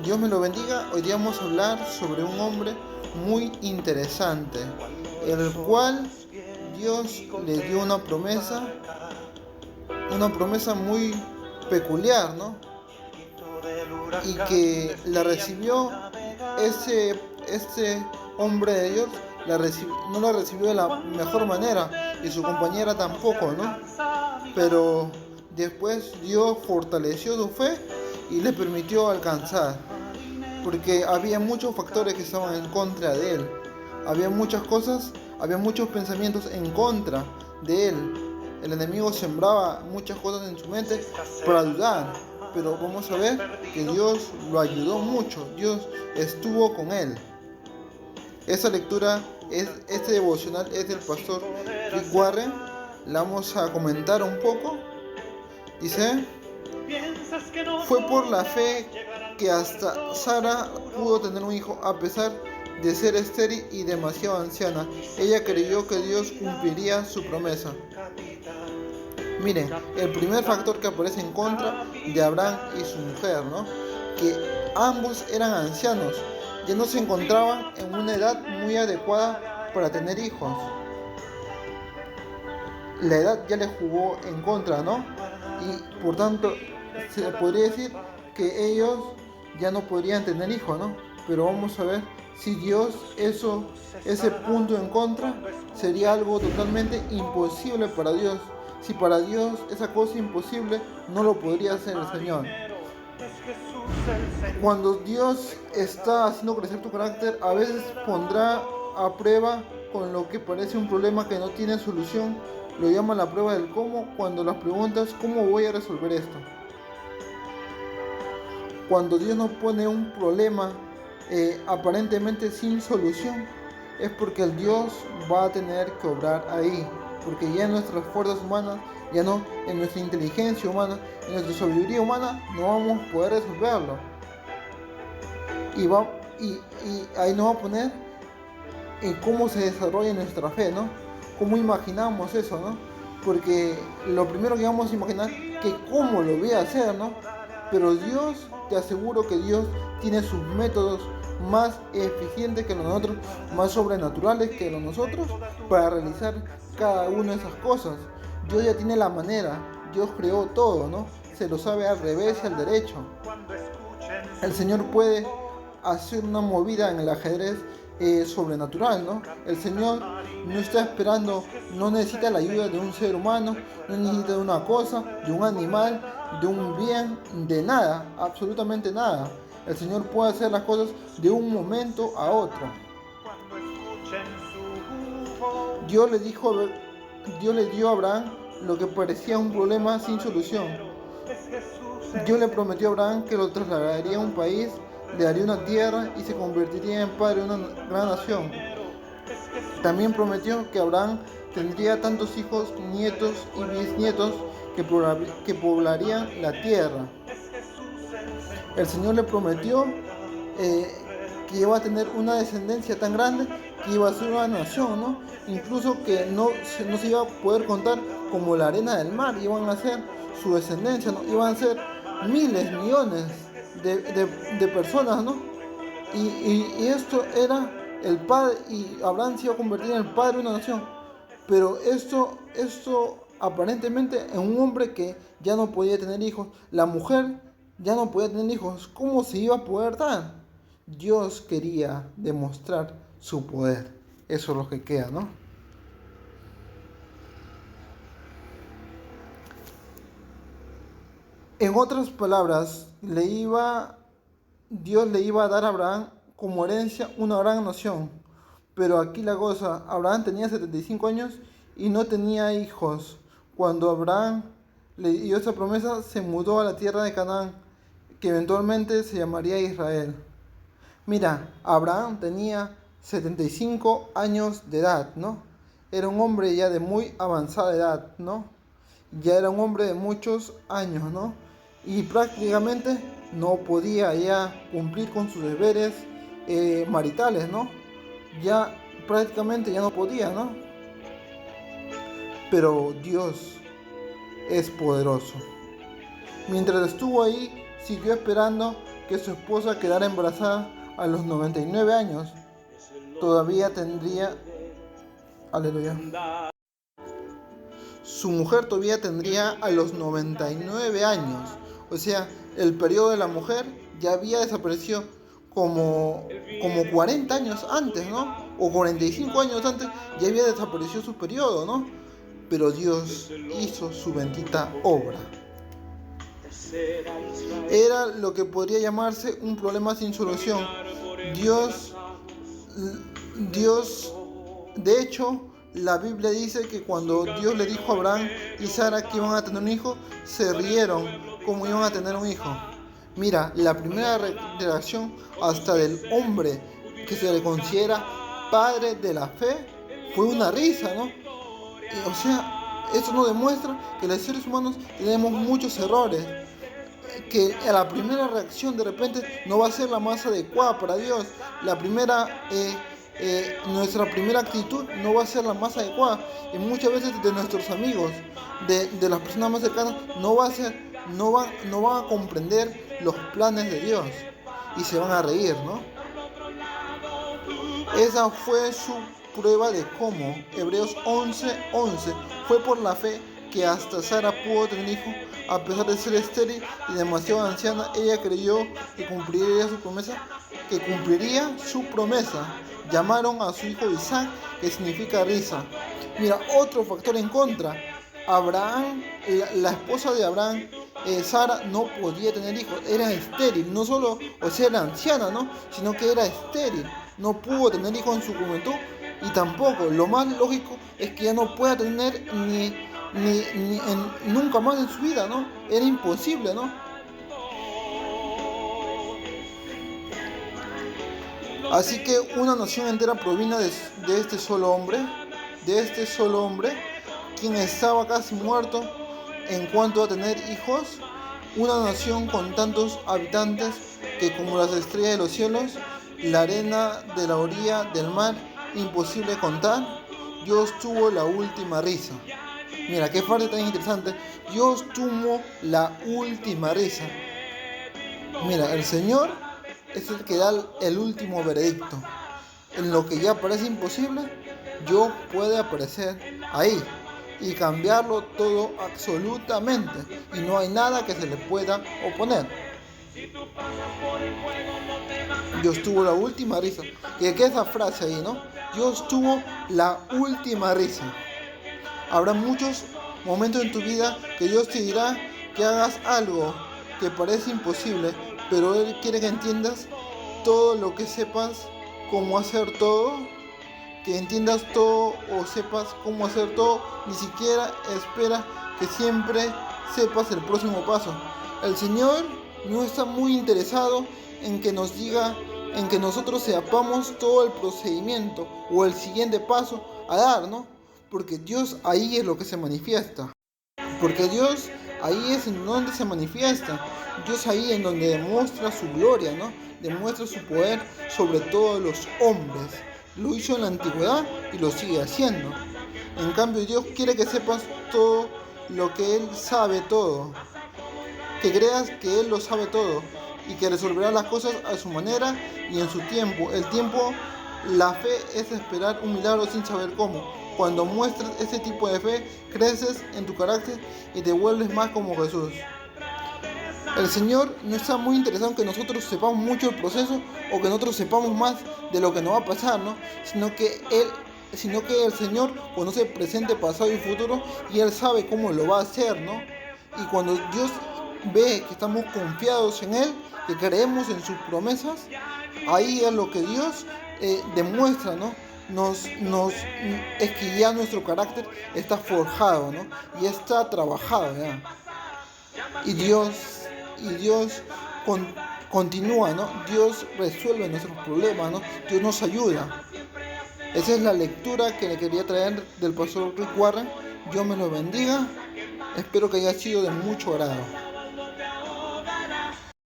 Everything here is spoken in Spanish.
Dios me lo bendiga. Hoy día vamos a hablar sobre un hombre muy interesante, el cual Dios le dio una promesa muy peculiar, ¿no? Y que la recibió este hombre de Dios, no la recibió de la mejor manera y su compañera tampoco, ¿no? Pero después Dios fortaleció su fe y le permitió alcanzar, porque había muchos factores que estaban en contra de él, había muchas cosas, había muchos pensamientos en contra de él. El enemigo sembraba muchas cosas en su mente para dudar, pero vamos a ver que Dios lo ayudó mucho, Dios estuvo con él. Esta lectura, este devocional es del pastor Rick Warren, la vamos a comentar un poco. Dice: fue por la fe que hasta Sara pudo tener un hijo a pesar de ser estéril y demasiado anciana. Ella creyó que Dios cumpliría su promesa. Miren, el primer factor que aparece en contra de Abraham y su mujer, ¿no? Que ambos eran ancianos, ya no se encontraban en una edad muy adecuada para tener hijos. La edad ya le jugó en contra, ¿no? Y por tanto se podría decir que ellos ya no podrían tener hijos, ¿no? Pero vamos a ver si Dios ese punto en contra sería algo totalmente imposible para Dios. Si para Dios esa cosa imposible no lo podría hacer el Señor. Cuando Dios está haciendo crecer tu carácter, a veces pondrá a prueba con lo que parece un problema que no tiene solución. Lo llama la prueba del cómo, cuando las preguntas ¿cómo voy a resolver esto? Cuando Dios nos pone un problema aparentemente sin solución, es porque el Dios va a tener que obrar ahí, porque ya en nuestras fuerzas humanas, ya no en nuestra inteligencia humana, en nuestra sabiduría humana, no vamos a poder resolverlo. Y ahí nos va a poner en cómo se desarrolla nuestra fe, ¿no? Cómo imaginamos eso, ¿no? Porque lo primero que vamos a imaginar que cómo lo voy a hacer, ¿no? Pero Dios, te aseguro que Dios tiene sus métodos más eficientes que los nosotros, más sobrenaturales que los nosotros, para realizar cada una de esas cosas. Dios ya tiene la manera, Dios creó todo, ¿no? Se lo sabe al revés y al derecho. El Señor puede hacer una movida en el ajedrez sobrenatural, ¿no? El Señor no está esperando, no necesita la ayuda de un ser humano, no necesita de una cosa, de un animal, de un bien, de nada, absolutamente nada. El Señor puede hacer las cosas de un momento a otro. Dios le dio a Abraham lo que parecía un problema sin solución. Dios le prometió a Abraham que lo trasladaría a un país, le daría una tierra y se convertiría en padre de una gran nación. También prometió que Abraham tendría tantos hijos, nietos y bisnietos que poblarían la tierra. El Señor le prometió que iba a tener una descendencia tan grande que iba a ser una nación, ¿no? Incluso que no se iba a poder contar como la arena del mar, iban a ser su descendencia, ¿no? Iban a ser miles, millones de personas, ¿no? Y esto era el padre, y Abraham se iba a convertir en el padre de una nación. Pero esto aparentemente en un hombre que ya no podía tener hijos, la mujer ya no podía tener hijos, ¿cómo se iba a poder dar? Dios quería demostrar su poder. Eso es lo que queda, ¿no? En otras palabras, Dios le iba a dar a Abraham como herencia una gran nación. Pero aquí la cosa, Abraham tenía 75 años y no tenía hijos. Cuando Abraham le dio esa promesa, se mudó a la tierra de Canaán, que eventualmente se llamaría Israel. Mira, Abraham tenía 75 años de edad, ¿no? Era un hombre ya de muy avanzada edad, ¿no? Ya era un hombre de muchos años, ¿no? Y prácticamente no podía ya cumplir con sus deberes maritales, ¿no? Ya prácticamente ya no podía, ¿no? Pero Dios es poderoso. Mientras estuvo ahí, siguió esperando que su esposa quedara embarazada a los 99 años. Todavía tendría, aleluya, su mujer todavía tendría a los 99 años. O sea, el periodo de la mujer ya había desaparecido como 40 años antes, ¿no? O 45 años antes ya había desaparecido su periodo, ¿no? Pero Dios hizo su bendita obra. Era lo que podría llamarse un problema sin solución. Dios, de hecho, la Biblia dice que cuando Dios le dijo a Abraham y Sara que iban a tener un hijo, se rieron como iban a tener un hijo. Mira, la primera reacción hasta del hombre que se le considera padre de la fe fue una risa, ¿no? O sea, eso nos demuestra que los seres humanos tenemos muchos errores, que la primera reacción de repente no va a ser la más adecuada para Dios. Nuestra primera actitud no va a ser la más adecuada, y muchas veces de nuestros amigos, de las personas más cercanas, no van a comprender los planes de Dios y se van a reír, ¿no? Esa fue su prueba de cómo. Hebreos 11:11 fue por la fe que hasta Sara pudo tener hijo, a pesar de ser estéril y demasiado anciana. Ella creyó que cumpliría su promesa. Llamaron a su hijo Isaac, que significa risa. Mira, otro factor en contra. Abraham, la esposa de Abraham, Sara, no podía tener hijos, era estéril, no solo, o sea, era anciana, ¿no? Sino que era estéril, no pudo tener hijos en su juventud, y tampoco, lo más lógico es que ya no pueda tener nunca más en su vida, ¿no? Era imposible, ¿no? Así que una nación entera provino de este solo hombre, quien estaba casi muerto en cuanto a tener hijos. Una nación con tantos habitantes que, como las estrellas de los cielos, la arena de la orilla del mar, imposible contar. Dios tuvo la última risa. Mira, qué parte tan interesante. Dios tuvo la última risa. Mira, el Señor es el que da el último veredicto. En lo que ya parece imposible, Dios puede aparecer ahí y cambiarlo todo absolutamente, y no hay nada que se le pueda oponer. Dios tuvo la última risa. ¿Y qué es esa frase ahí, no? Dios tuvo la última risa. Habrá muchos momentos en tu vida que Dios te dirá que hagas algo que parece imposible, pero Él quiere que entiendas todo lo que sepas cómo hacer todo, que entiendas todo o sepas cómo hacer todo. Ni siquiera espera que siempre sepas el próximo paso. El Señor no está muy interesado en que nos diga, en que nosotros sepamos todo el procedimiento o el siguiente paso a dar, ¿no? Porque Dios ahí es lo que se manifiesta. Porque Dios ahí es en donde se manifiesta. Dios ahí en donde demuestra su gloria, ¿no? Demuestra su poder sobre todos los hombres. Lo hizo en la antigüedad y lo sigue haciendo. En cambio, Dios quiere que sepas todo lo que Él sabe todo. Que creas que Él lo sabe todo y que resolverá las cosas a su manera y en su tiempo. La fe es esperar un milagro sin saber cómo. Cuando muestras ese tipo de fe, creces en tu carácter y te vuelves más como Jesús. El Señor no está muy interesado en que nosotros sepamos mucho el proceso o que nosotros sepamos más de lo que nos va a pasar, ¿no? Sino que el Señor conoce el presente, pasado y futuro, y Él sabe cómo lo va a hacer, ¿no? Y cuando Dios ve que estamos confiados en Él, que creemos en sus promesas, ahí es lo que Dios demuestra, ¿no? Es que ya nuestro carácter está forjado, ¿no? Y está trabajado ya. Y Dios continúa, ¿no? Dios resuelve nuestros problemas, ¿no? Dios nos ayuda. Esa es la lectura que le quería traer del pastor Rick Warren. Dios me lo bendiga. Espero que haya sido de mucho agrado.